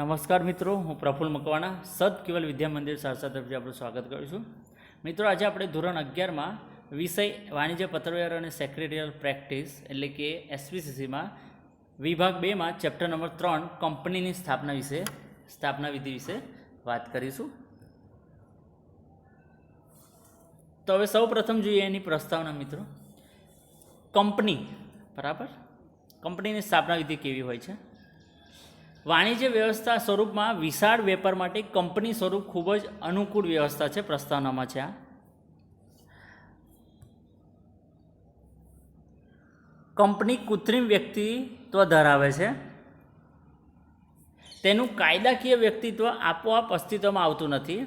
નમસ્કાર મિત્રો, હું પ્રફુલ્લ મકવાણા સદ કેવલ વિદ્યા મંદિર સારસા તરફથી આપણું સ્વાગત કરું છું. મિત્રો, આજે આપણે ધોરણ 11માં વિષય વાણિજ્ય પત્રવ્યવહાર અને સેક્રેટરીયલ પ્રેક્ટિસ એટલે કે એસવીસીસીમાં વિભાગ 2માં ચેપ્ટર નંબર 3 કંપનીની સ્થાપના વિધિ વિશે વાત કરીશું. તો હવે સૌ પ્રથમ જોઈએ એની પ્રસ્તાવના. મિત્રો, કંપની બરાબર, કંપનીની સ્થાપના વિધિ કેવી હોય છે? વાણિજ્ય વ્યવસ્થા સ્વરૂપમાં વિશાળ વેપાર માટે કંપની સ્વરૂપ ખૂબ જ અનુકૂળ વ્યવસ્થા છે. પ્રસ્તાવનામાં છે આ કંપની કૃત્રિમ વ્યક્તિત્વ ધરાવે છે. તેનું કાયદાકીય વ્યક્તિત્વ આપોઆપ અસ્તિત્વમાં આવતું નથી.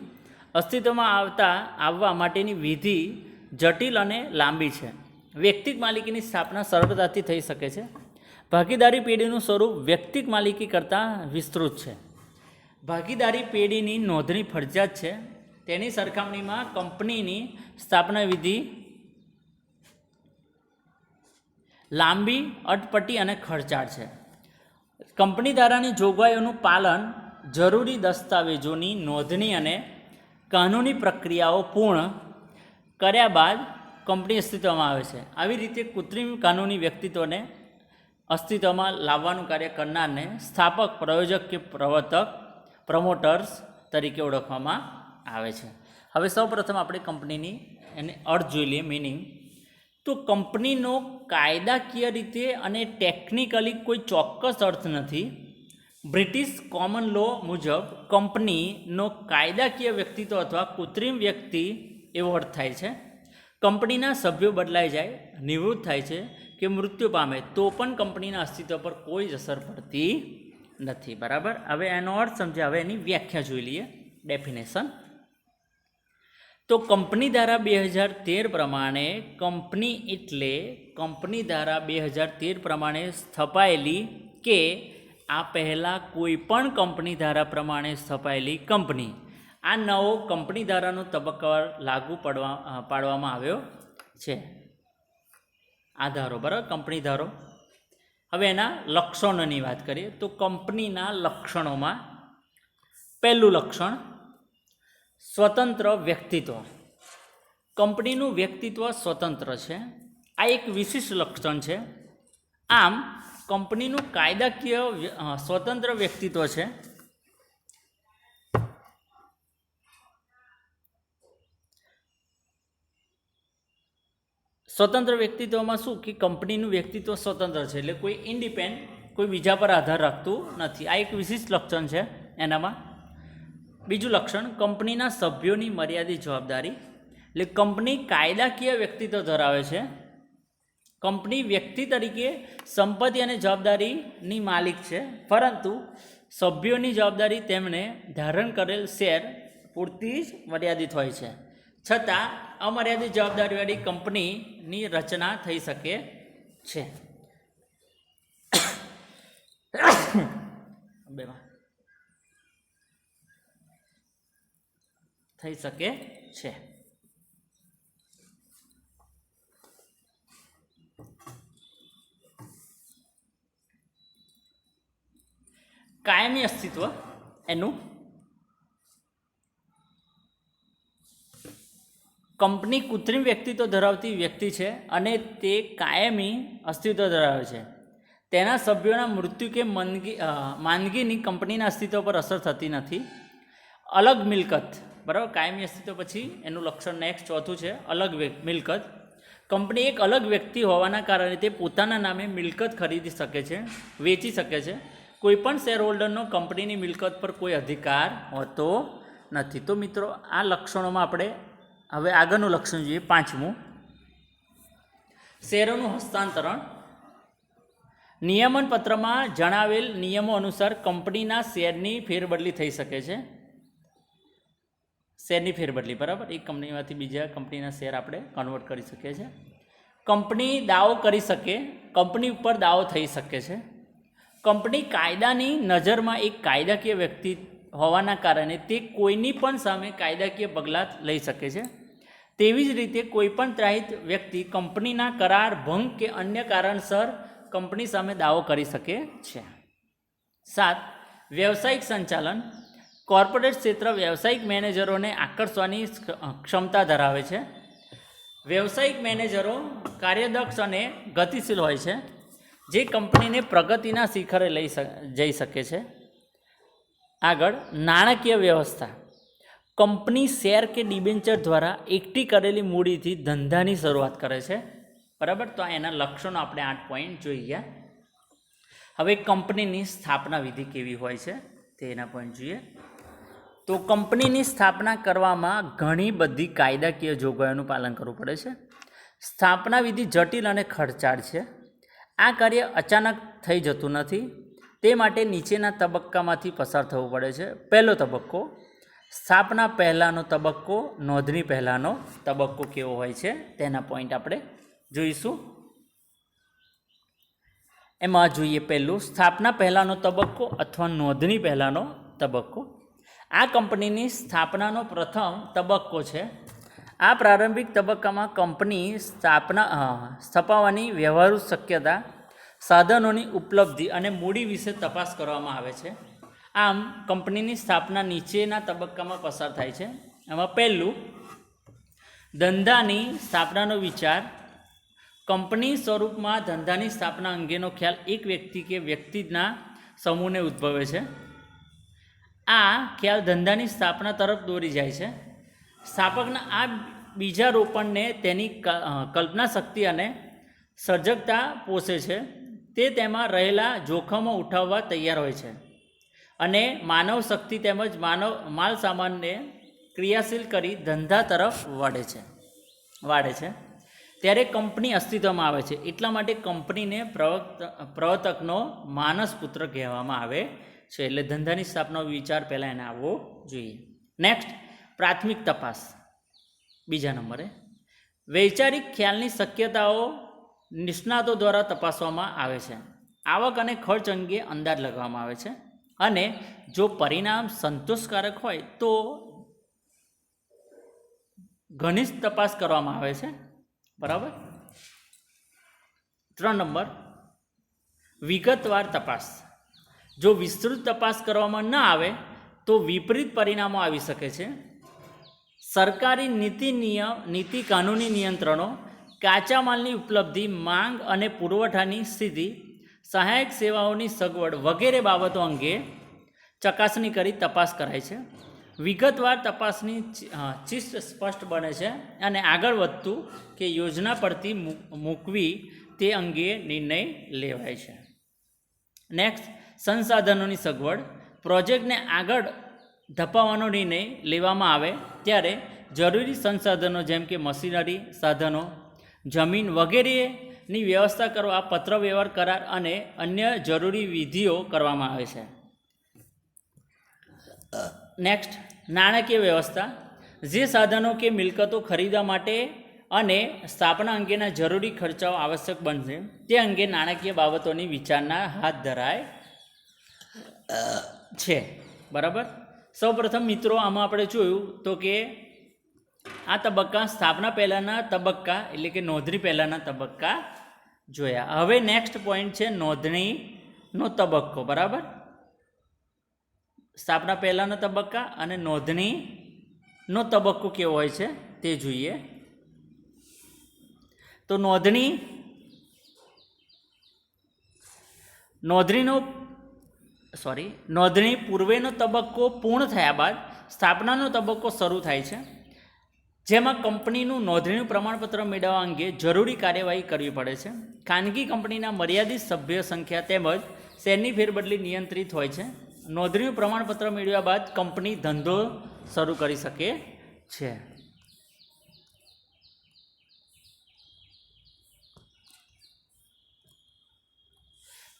અસ્તિત્વમાં આવવા માટેની વિધિ જટિલ અને લાંબી છે. વ્યક્તિગત માલિકીની સ્થાપના સરળતાથી થઈ શકે છે. ભાગીદારી પેઢીનું સ્વરૂપ વ્યક્તિગત માલિકી કરતાં વિસ્તૃત છે. ભાગીદારી પેઢીની નોંધણી ફરજિયાત છે. તેની સરખામણીમાં કંપનીની સ્થાપના વિધિ લાંબી, અટપટી અને ખર્ચાળ છે. કંપની ધારાની જોગવાઈઓનું પાલન, જરૂરી દસ્તાવેજોની નોંધણી અને કાનૂની પ્રક્રિયાઓ પૂર્ણ કર્યા બાદ કંપની અસ્તિત્વમાં આવે છે. આવી રીતે કૃત્રિમ કાનૂની વ્યક્તિત્વને અસ્તિત્વમાં લાવવાનું કાર્ય કરનારને સ્થાપક, પ્રયોજક કે પ્રમોટર્સ તરીકે ઓળખવામાં આવે છે. હવે સૌ પ્રથમ આપણે કંપનીની એને અર્થ જોઈ લઈએ, મિનિંગ. તો કંપનીનો કાયદાકીય રીતે અને ટેકનિકલી કોઈ ચોક્કસ અર્થ નથી. બ્રિટિશ કોમન લો મુજબ કંપનીનો કાયદાકીય વ્યક્તિત્વ અથવા કૃત્રિમ વ્યક્તિ એવો અર્થ થાય છે. કંપનીના સભ્યો બદલાઈ જાય, નિવૃત્ત થાય છે કે મૃત્યુ પામે તો પણ કંપનીના અસ્તિત્વ પર કોઈ જ અસર પડતી નથી. બરાબર, હવે એનો અર્થ સમજ્યા. હવે એની વ્યાખ્યા જોઈ લઈએ, ડેફિનેશન. તો કંપની ધારા 2013 પ્રમાણે કંપની એટલે કંપની ધારા 2013 પ્રમાણે સ્થપાયેલી કે આ પહેલાં કોઈ પણ કંપની ધારા પ્રમાણે સ્થપાયેલી કંપની. આ નવો કંપની ધારાનો તબક્કાવાર લાગુ પાડવામાં આવ્યો છે. આધારો, બરાબર, કંપની ધારો. હવે એના લક્ષણોની વાત કરીએ તો કંપનીના લક્ષણોમાં પહેલું લક્ષણ સ્વતંત્ર વ્યક્તિત્વ. કંપનીનું વ્યક્તિત્વ સ્વતંત્ર છે. આ એક વિશિષ્ટ લક્ષણ છે. આમ કંપનીનું કાયદાકીય સ્વતંત્ર વ્યક્તિત્વ છે. સ્વતંત્ર વ્યક્તિત્વમાં શું કે કંપનીનું વ્યક્તિત્વ સ્વતંત્ર છે, એટલે કોઈ ઇન્ડિપેન્ડ, કોઈ બીજા પર આધાર રાખતું નથી. આ એક વિશિષ્ટ લક્ષણ છે એનામાં. બીજું લક્ષણ કંપનીના સભ્યોની મર્યાદિત જવાબદારી. એટલે કંપની કાયદાકીય વ્યક્તિત્વ ધરાવે છે. કંપની વ્યક્તિ તરીકે સંપત્તિ અને જવાબદારીની માલિક છે, પરંતુ સભ્યોની જવાબદારી તેમણે ધારણ કરેલ શેર પૂરતી જ મર્યાદિત હોય છે. છતાં અમર્યાદિત જવાબદારીવાળી કંપનીની રચના થઈ શકે છે. થઈ શકે છે. કાયમી અસ્તિત્વ એનું. કંપની કૃત્રિમ વ્યક્તિત્વ ધરાવતી વ્યક્તિ છે અને તે કાયમી અસ્તિત્વ ધરાવે છે. તેના સભ્યોના મૃત્યુ કે માંદગીની કંપનીના અસ્તિત્વ પર અસર થતી નથી. અલગ મિલકત, બરાબર, કાયમી અસ્તિત્વ પછી એનું લક્ષણ નેક્સ્ટ ચોથું છે અલગ મિલકત. કંપની એક અલગ વ્યક્તિ હોવાના કારણે તે પોતાના નામે મિલકત ખરીદી શકે છે, વેચી શકે છે. કોઈપણ શેર હોલ્ડરનો કંપનીની મિલકત પર કોઈ અધિકાર હોતો નથી. તો મિત્રો, આ લક્ષણોમાં આપણે હવે આગળનું લક્ષણ જોઈએ, પાંચમું, શેરોનું હસ્તાંતરણ. નિયમન પત્રમાં જણાવેલ નિયમો અનુસાર કંપનીના શેરની ફેરબદલી થઈ શકે છે. શેરની ફેરબદલી, બરાબર, એક કંપનીમાંથી બીજા કંપનીના શેર આપણે કન્વર્ટ કરી શકીએ છીએ. કંપની દાવો કરી શકે, કંપની ઉપર દાવો થઈ શકે છે. કંપની કાયદાની નજરમાં એક કાયદાકીય વ્યક્તિ હોવાના કારણે તે કોઈની પણ સામે કાયદાકીય પગલાં લઈ શકે છે. તેવી જ રીતે કોઈપણ ત્રાહિત વ્યક્તિ કંપનીના કરાર ભંગ કે અન્ય કારણસર કંપની સામે દાવો કરી શકે છે. 7. વ્યવસાયિક સંચાલન કોર્પોરેટ ક્ષેત્ર વ્યવસાયિક મેનેજરોને આકર્ષવાની ક્ષમતા ધરાવે છે. વ્યવસાયિક મેનેજરો કાર્યદક્ષ અને ગતિશીલ હોય છે, જે કંપનીને પ્રગતિના શિખરે જઈ શકે છે. આગળ નાણાકીય વ્યવસ્થા કંપની શેર કે ડિબેન્ચર દ્વારા એકઠી કરેલી મૂડીથી ધંધાની શરૂઆત કરે છે. બરાબર, તો એના લક્ષણો આપણે 8 પોઈન્ટ જોઈ ગયા. હવે કંપનીની સ્થાપના વિધિ કેવી હોય છે તેના પોઈન્ટ જોઈએ. તો કંપનીની સ્થાપના કરવામાં ઘણી બધી કાયદાકીય જોગવાઈઓનું પાલન કરવું પડે છે. સ્થાપના વિધિ જટિલ અને ખર્ચાળ છે. આ કાર્ય અચાનક થઈ જતું નથી, તે માટે નીચેના તબક્કામાંથી પસાર થવું પડે છે. પહેલો તબક્કો સ્થાપના પહેલાંનો તબક્કો, નોંધણી પહેલાંનો તબક્કો કેવો હોય છે તેના પોઈન્ટ આપણે જોઈશું. એમાં જોઈએ પહેલું સ્થાપના પહેલાંનો તબક્કો અથવા નોંધણી પહેલાંનો તબક્કો. આ કંપનીની સ્થાપનાનો પ્રથમ તબક્કો છે. આ પ્રારંભિક તબક્કામાં કંપની સ્થાપવાની વ્યવહારુ શક્યતા, સાધનોની ઉપલબ્ધિ અને મૂડી વિશે તપાસ કરવામાં આવે છે. આમ કંપનીની સ્થાપના નીચેના તબક્કામાં પસાર થાય છે. એમાં પહેલું ધંધાની સ્થાપનાનો વિચાર. કંપની સ્વરૂપમાં ધંધાની સ્થાપના અંગેનો ખ્યાલ એક વ્યક્તિ કે વ્યક્તિના સમૂહને ઉદ્ભવે છે. આ ખ્યાલ ધંધાની સ્થાપના તરફ દોરી જાય છે. સ્થાપકના આ બીજા રોપણને તેની કલ્પના શક્તિ અને સર્જકતા પોષે છે. તે તેમાં રહેલા જોખમો ઉઠાવવા તૈયાર હોય છે અને માનવ શક્તિ તેમજ માલ સામાનને ક્રિયાશીલ કરી ધંધા તરફ વાળે છે. ત્યારે કંપની અસ્તિત્વમાં આવે છે. એટલા માટે કંપનીને પ્રવર્તકનો માનસ પુત્ર કહેવામાં આવે છે. એટલે ધંધાની સ્થાપનાનો વિચાર પહેલાં એને આવવો જોઈએ. નેક્સ્ટ પ્રાથમિક તપાસ. બીજા નંબરે વૈચારિક ખ્યાલની શક્યતાઓ નિષ્ણાતો દ્વારા તપાસવામાં આવે છે. આવક અને ખર્ચ અંગે અંદાજ લગાવવામાં આવે છે અને જો પરિણામ સંતોષકારક હોય તો ઘનિષ્ઠ તપાસ કરવામાં આવે છે. બરાબર. 3 નંબર વિગતવાર તપાસ. જો વિસ્તૃત તપાસ કરવામાં ન આવે તો વિપરીત પરિણામો આવી શકે છે. સરકારી નીતિ કાનૂની નિયંત્રણો, કાચા માલની ઉપલબ્ધિ, માંગ અને પુરવઠાની સ્થિતિ, સહાયક સેવાઓની સગવડ વગેરે બાબતો અંગે ચકાસણી કરી તપાસ કરાય છે. વિગતવાર તપાસની ચિસ્ત સ્પષ્ટ બને છે અને આગળ વધતું કે યોજના પડતી મૂકવી તે અંગે નિર્ણય લેવાય છે. નેક્સ્ટ સંસાધનોની સગવડ. પ્રોજેક્ટને આગળ ધપાવવાનો નિર્ણય લેવામાં આવે ત્યારે જરૂરી સંસાધનો જેમ કે મશીનરી, સાધનો, જમીન વગેરેની વ્યવસ્થા કરવા પત્ર વ્યવહાર કરાર અને અન્ય જરૂરી વિધિઓ કરવામાં આવે છે. નેક્સ્ટ નાણાકીય વ્યવસ્થા. જે સાધનો કે મિલકતો ખરીદવા માટે અને સ્થાપના અંગેના જરૂરી ખર્ચાઓ આવશ્યક બનશે તે અંગે નાણાકીય બાબતોની વિચારણા હાથ ધરાય છે. બરાબર. સૌપ્રથમ મિત્રો આમાં આપણે જોયું તો કે આ તબક્કા સ્થાપના પહેલાંના તબક્કા એટલે કે નોંધણી પહેલાંના તબક્કા જોયા. હવે નેક્સ્ટ પોઈન્ટ છે નોંધણીનો તબક્કો. બરાબર. સ્થાપના પહેલાંનો તબક્કા અને નોંધણીનો તબક્કો કેવો હોય છે તે જોઈએ. તો નોંધણી પૂર્વેનો તબક્કો પૂર્ણ થયા બાદ સ્થાપનાનો તબક્કો શરૂ થાય છે, જેમાં કંપનીનું નોંધણીનું પ્રમાણપત્ર મેળવવા અંગે જરૂરી કાર્યવાહી કરવી પડે છે. ખાનગી કંપનીના મર્યાદિત સભ્ય સંખ્યા તેમજ શેરની ફેરબદલી નિયંત્રિત હોય છે. નોંધણીનું પ્રમાણપત્ર મેળવ્યા બાદ કંપની ધંધો શરૂ કરી શકે છે.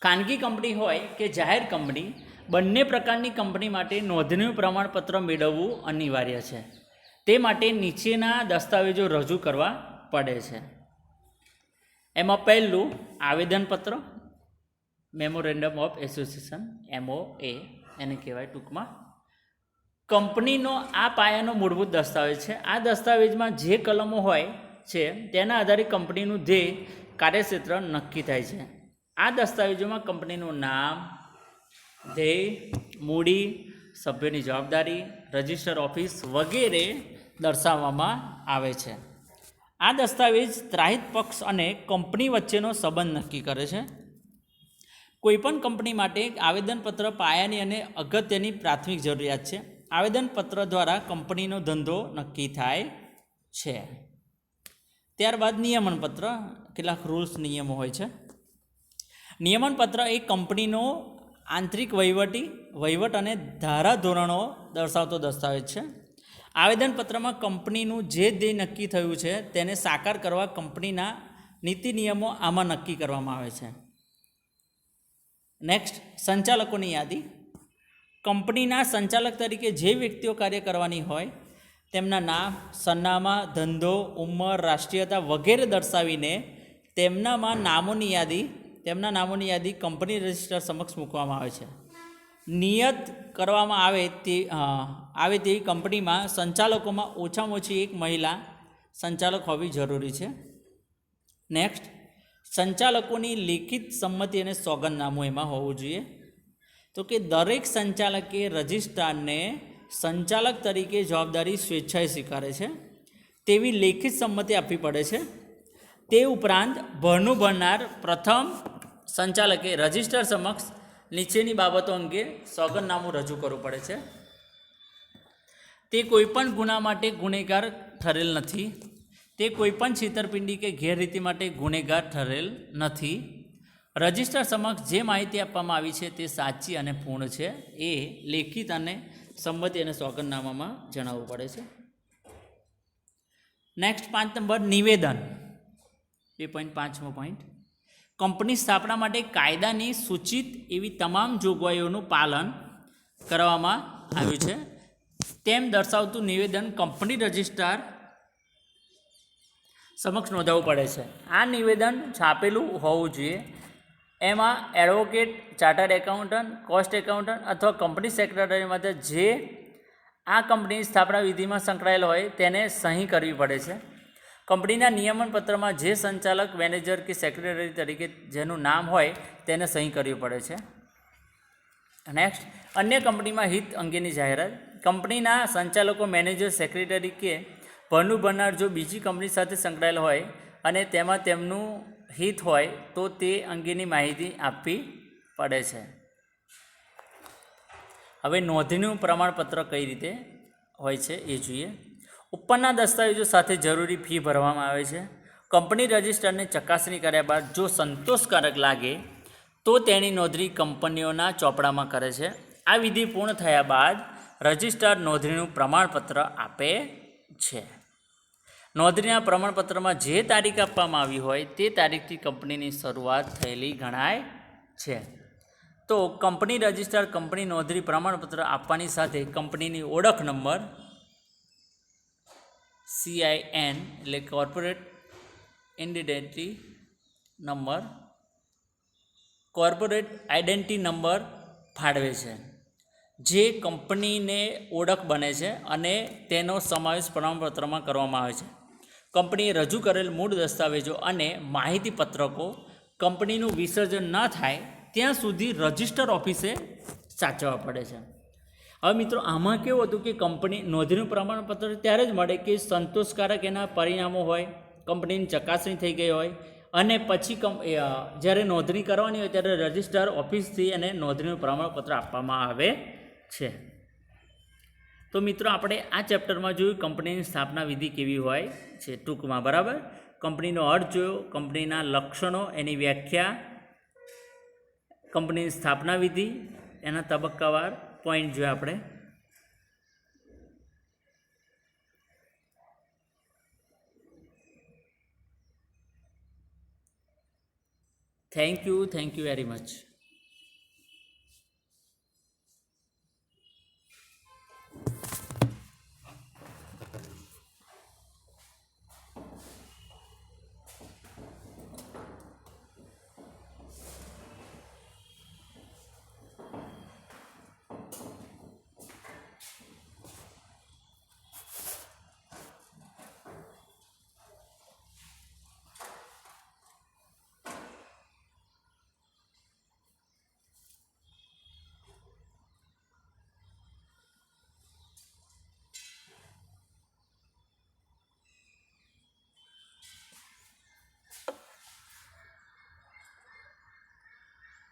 ખાનગી કંપની હોય કે જાહેર કંપની, બંને પ્રકારની કંપની માટે નોંધણીનું પ્રમાણપત્ર મેળવવું અનિવાર્ય છે. તે માટે નીચેના દસ્તાવેજો રજૂ કરવા પડે છે. એમાં પહેલું આવેદનપત્ર, મેમોરેન્ડમ ઓફ એસોસિએશન, MOA એને કહેવાય ટૂંકમાં. કંપનીનો આ પાયાનો મૂળભૂત દસ્તાવેજ છે. આ દસ્તાવેજમાં જે કલમો હોય છે તેના આધારે કંપનીનું ધ્યેય, કાર્યક્ષેત્ર નક્કી થાય છે. આ દસ્તાવેજોમાં કંપનીનું નામ, ધ્યેય, મૂડી, સભ્યની જવાબદારી, રજિસ્ટર ઓફિસ વગેરે દર્શાવવામાં આવે છે. આ દસ્તાવેજ ત્રાહિત પક્ષ અને કંપની વચ્ચેનો સંબંધ નક્કી કરે છે. કોઈપણ કંપની માટે આવેદનપત્ર પાયાની અને અગત્યની પ્રાથમિક જરૂરિયાત છે. આવેદનપત્ર દ્વારા કંપનીનો ધંધો નક્કી થાય છે. ત્યારબાદ નિયમનપત્ર, કેટલાક રૂલ્સ નિયમો હોય છે. નિયમનપત્ર એ કંપનીનો આંતરિક વહીવટ અને ધારાધોરણો દર્શાવતો દસ્તાવેજ છે. આવેદનપત્રમાં કંપનીનું જે ધ્યેય નક્કી થયું છે તેને સાકાર કરવા કંપનીના નીતિ નિયમો આમાં નક્કી કરવામાં આવે છે. નેક્સ્ટ, સંચાલકોની યાદી. કંપનીના સંચાલક તરીકે જે વ્યક્તિઓ કાર્ય કરવાની હોય તેમના નામ, સરનામા, ધંધો, ઉંમર, રાષ્ટ્રીયતા વગેરે દર્શાવીને તેમના નામોની યાદી કંપની રજિસ્ટર સમક્ષ મૂકવામાં આવે છે. નિયત કરવામાં આવે તેવી કંપનીમાં સંચાલકોમાં ઓછામાં ઓછી એક મહિલા સંચાલક હોવી જરૂરી છે. નેક્સ્ટ, સંચાલકોની લેખિત સંમતિ અને સોગંદનામું એમાં હોવું જોઈએ. તો કે દરેક સંચાલકે રજિસ્ટ્રારને સંચાલક તરીકે જવાબદારી સ્વેચ્છાએ સ્વીકારે છે તેવી લેખિત સંમતિ આપવી પડે છે. તે ઉપરાંત ભરનું ભરનાર પ્રથમ સંચાલકે રજિસ્ટ્રાર સમક્ષ નીચેની બાબતો અંગે સોગંદનામું રજૂ કરવું પડે છે. તે કોઈપણ ગુના માટે ગુનેગાર ઠરેલ નથી. તે કોઈપણ છેતરપિંડી કે ગેરરીતિ માટે ગુનેગાર ઠરેલ નથી. રજિસ્ટ્રાર સમક્ષ જે માહિતી આપવામાં આવી છે તે સાચી અને પૂર્ણ છે એ લેખિત અને સંમતિ અને સોગંદનામામાં જણાવવું પડે છે. નેક્સ્ટ 5 નંબર, નિવેદન. 2.5મો પોઈન્ટ, કંપની સ્થાપના માટે કાયદાની સૂચિત એવી તમામ જોગવાઈઓનું પાલન કરવામાં આવ્યું છે તેમ દર્શાવતું નિવેદન કંપની રજિસ્ટ્રાર સમક્ષ નોંધાવવું પડે છે. આ નિવેદન છાપેલું હોવું જોઈએ. એમાં advocate, chartered accountant, cost accountant અથવા કંપની સેક્રેટરીમાંથી જે આ કંપનીની સ્થાપના વિધિમાં સંકળાયેલ હોય તેને સહી કરવી પડે છે. કંપનીના નિયમનપત્રમાં જે સંચાલક, મેનેજર કે સેક્રેટરી તરીકે જેનું નામ હોય તેને સહી કરવી પડે છે. નેક્સ્ટ, અન્ય કંપનીમાં હિત અંગેની જાહેરાત. કંપનીના સંચાલકો, મેનેજર, સેક્રેટરી કે ભરનું ભરનાર જો બીજી કંપની સાથે સંકળાયેલ હોય અને તેમાં તેમનું હિત હોય તો તે અંગેની માહિતી આપવી પડે છે. હવે નોંધણીનું પ્રમાણપત્ર કઈ રીતે હોય છે એ જોઈએ. ઉપરના દસ્તાવેજો સાથે જરૂરી ફી ભરવામાં આવે છે. કંપની રજિસ્ટરની ચકાસણી કર્યા બાદ જો સંતોષકારક લાગે તો તેની નોંધણી કંપનીઓના ચોપડામાં કરે છે. આ વિધિ પૂર્ણ થયા બાદ રજિસ્ટ્રાર નોંધણીનું પ્રમાણપત્ર આપે છે. નોંધણીના પ્રમાણપત્રમાં જે તારીખ આપવામાં આવી હોય તે તારીખથી કંપનીની શરૂઆત થયેલી ગણાય છે. તો કંપની રજિસ્ટ્રાર કંપની નોંધણી પ્રમાણપત્ર આપવાની સાથે કંપનીની ઓળખ નંબર CIN એટલે corporate identity number, corporate identity number ફાળવે છે જે કંપનીને ઓળખ બને છે અને તેનો સમાવેશ પ્રમાણપત્રમાં કરવામાં આવે છે. કંપનીએ રજૂ કરેલ મૂળ દસ્તાવેજો અને માહિતી પત્રકો કંપનીનું વિસર્જન ન થાય ત્યાં સુધી રજિસ્ટર ઓફિસે સાચવવા પડે છે. હવે મિત્રો આમાં કેવું હતું કે કંપની નોંધણીનું પ્રમાણપત્ર ત્યારે જ મળે કે સંતોષકારક એના પરિણામો હોય, કંપનીની ચકાસણી થઈ ગઈ હોય અને પછી જ્યારે નોંધણી કરવાની હોય ત્યારે રજિસ્ટર ઓફિસથી એને નોંધણીનું પ્રમાણપત્ર આપવામાં આવે છે. તો મિત્રો આપણે આ ચેપ્ટરમાં જોયું કંપનીની સ્થાપના વિધિ કેવી હોય છે ટૂંકમાં, બરાબર. કંપનીનો અર્થ જોયો, કંપનીના લક્ષણો, એની વ્યાખ્યા, કંપનીની સ્થાપના વિધિ, એના તબક્કાવાર પોઈન્ટ જોયા આપણે. Thank you very much.